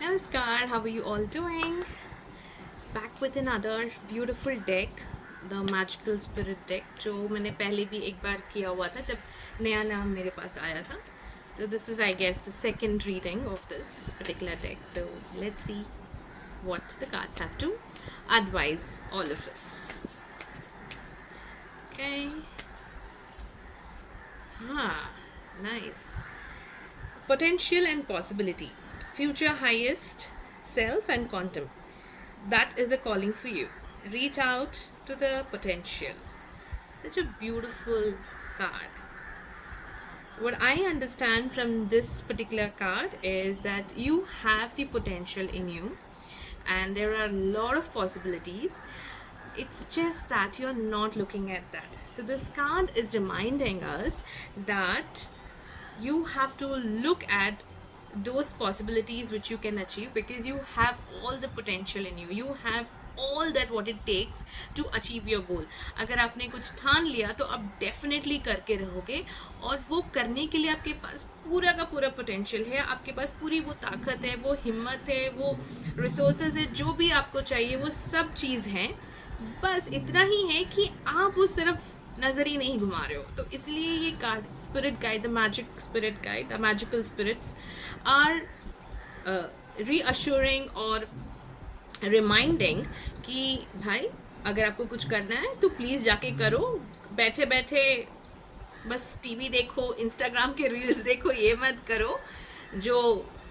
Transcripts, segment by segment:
Namaskar, how are you all doing? It's back with another beautiful deck, the Magical Spirit deck, जो मैंने पहले भी एक बार किया हुआ था जब नया नाम मेरे पास आया था. So this is, I guess, the second reading of this particular deck. So let's see what the cards have to advise all of us. Okay. Nice. Potential and possibility. Future highest self and quantum. That is a calling for you. Reach out to the potential. Such a beautiful card. So what I understand from this particular card is that you have the potential in you and there are a lot of possibilities. It's just that you're not looking at that. So this card is reminding us that you have to look at those possibilities which you can achieve, because you have all the potential in you. You have all that what it takes to achieve your goal. अगर आपने कुछ ठान लिया तो आप definitely करके रहोगे, और वो करने के लिए आपके पास पूरा का पूरा पोटेंशियल है. आपके पास पूरी वो ताकत है, वो हिम्मत है, वो रिसोर्सेज है, जो भी आपको चाहिए वो सब चीज़ है. बस इतना ही है कि आप उस तरफ नज़र ही नहीं घुमा रहे हो. तो इसलिए ये card spirit guide, the magic spirit guide, the magical spirits are reassuring और रिमाइंडिंग कि भाई अगर आपको कुछ करना है तो प्लीज़ जाके करो. बैठे बैठे बस टीवी देखो, इंस्टाग्राम के रील्स देखो, ये मत करो. जो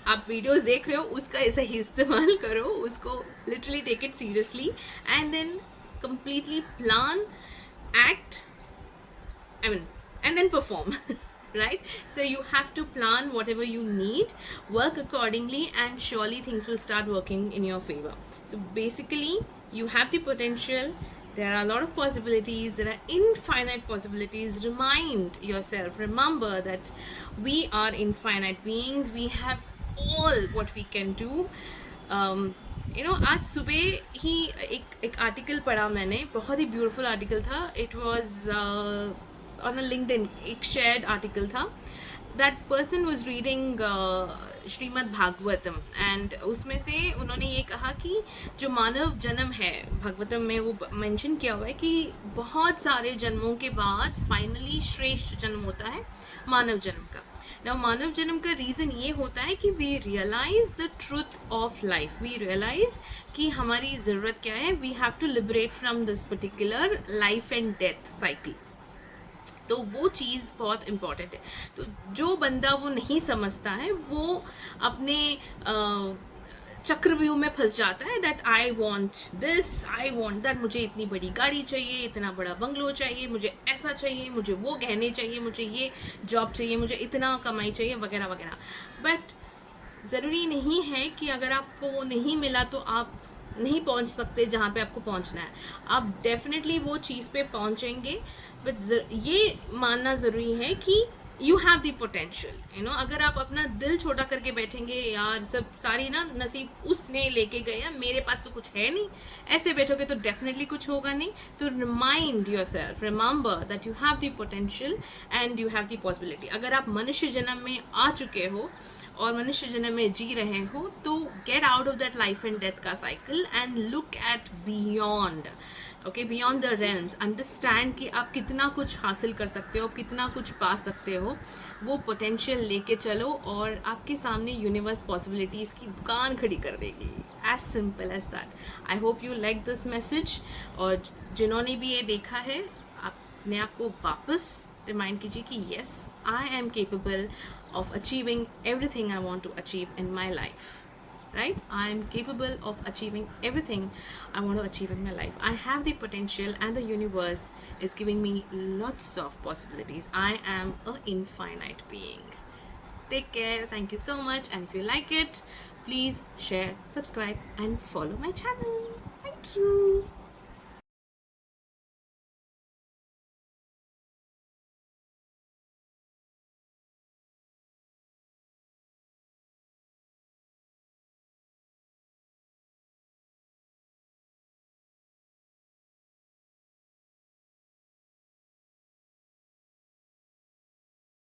आप वीडियोस देख रहे हो उसका सही इस्तेमाल करो, उसको literally take it seriously and then completely plan, act, and then perform. Right? So you have to plan whatever you need, work accordingly, and surely things will start working in your favor. So basically you have the potential. There are a lot of possibilities. There are infinite possibilities. Remind yourself, remember that we are infinite beings. We have all what we can do. आज सुबह ही एक article पढ़ा मैंने, बहुत ही beautiful article था. It was on a LinkedIn, एक shared article था. That person was reading Shrimad Bhagavatam and उसमें से उन्होंने ये कहा कि जो मानव जन्म है, भागवतम में वो मेंशन किया हुआ है कि बहुत सारे जन्मों के बाद फाइनली श्रेष्ठ जन्म होता है मानव जन्म का. नाउ मानव जन्म का रीज़न ये होता है कि we realize the truth of life. We realize कि हमारी ज़रूरत क्या है. We have to liberate from this particular life and death cycle. तो वो चीज़ बहुत इम्पॉर्टेंट है. तो जो बंदा वो नहीं समझता है वो अपने चक्रव्यूह में फंस जाता है. That I want this, I want that, मुझे इतनी बड़ी गाड़ी चाहिए, इतना बड़ा बंगलो चाहिए, मुझे ऐसा चाहिए, मुझे वो गहने चाहिए, मुझे ये जॉब चाहिए, मुझे इतना कमाई चाहिए, वगैरह वगैरह. बट ज़रूरी नहीं है कि अगर आपको वो नहीं मिला तो आप नहीं पहुंच सकते जहाँ पे आपको पहुंचना है. आप डेफिनेटली वो चीज़ पे पहुंचेंगे. बट ये मानना ज़रूरी है कि यू हैव द पोटेंशियल. अगर आप अपना दिल छोटा करके बैठेंगे, यार सब सारी ना नसीब उसने लेके गया, मेरे पास तो कुछ है नहीं, ऐसे बैठोगे तो डेफिनेटली कुछ होगा नहीं. तो remind your self, remember that you have the potential and you have the possibility. अगर आप मनुष्य जन्म में आ चुके हो और मनुष्य जन्म में जी रहे हो तो get out of that life and death का cycle and look at beyond. Okay, beyond the realms. Understand कि आप कितना कुछ हासिल कर सकते हो, कितना कुछ पा सकते हो. वो पोटेंशियल लेके चलो और आपके सामने यूनिवर्स पॉसिबिलिटीज़ की दुकान खड़ी कर देगी. As simple as that. I hope you like this message. और जिन्होंने भी ये देखा है, अपने आप को वापस रिमाइंड कीजिए कि yes, I am capable of achieving everything I want to achieve in my life. Right? I am capable of achieving everything I want to achieve in my life. I have the potential and the universe is giving me lots of possibilities. I am an infinite being. Take care. Thank you so much. And if you like it, please share, subscribe and follow my channel. Thank you.